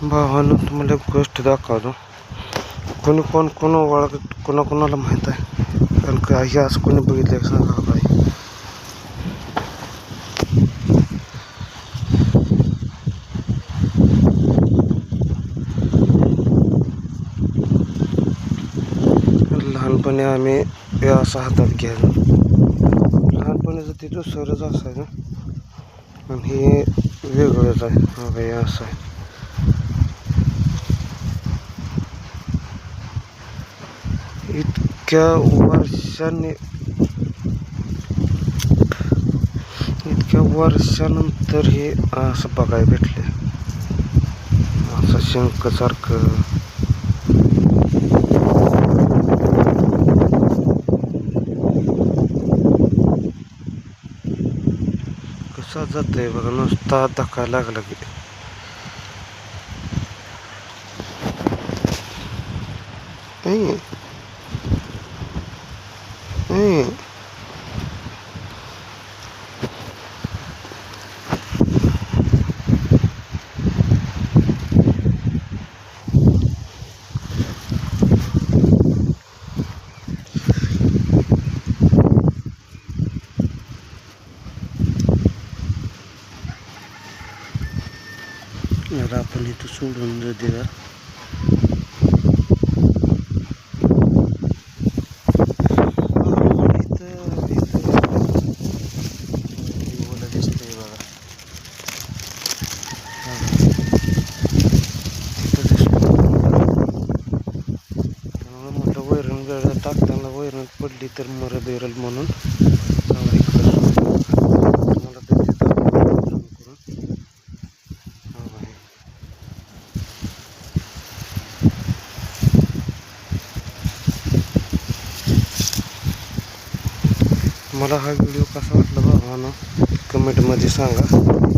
भावानं तुम्हाला एक गोष्ट दाखवतो. कोणी कोण ओळख कोणाला माहीत आहे, कारण का हे असं कोणी बघितलं का सांगा काय. लहानपणी आम्ही हे असं हातात घ्यायचो. लहानपणीचं ते दुसरंच असायचं आणि हे वेगळंच आहे. हा बाई असं आहे. इतक्या वर्षानंतर हे असं बघायला भेटले, असं शंखसारखं. कसा जातंय बघा, नुसता धक्का लागला की. तर आपण इथं सोडून देऊया. दिसतंय बघा, त्यामुळे म्हटलं वैरण टाकताना वैरण पडली तर मर बेरल म्हणून मला हा व्हिडिओ कसा वाटला भावानं कमेंटमध्ये सांगा.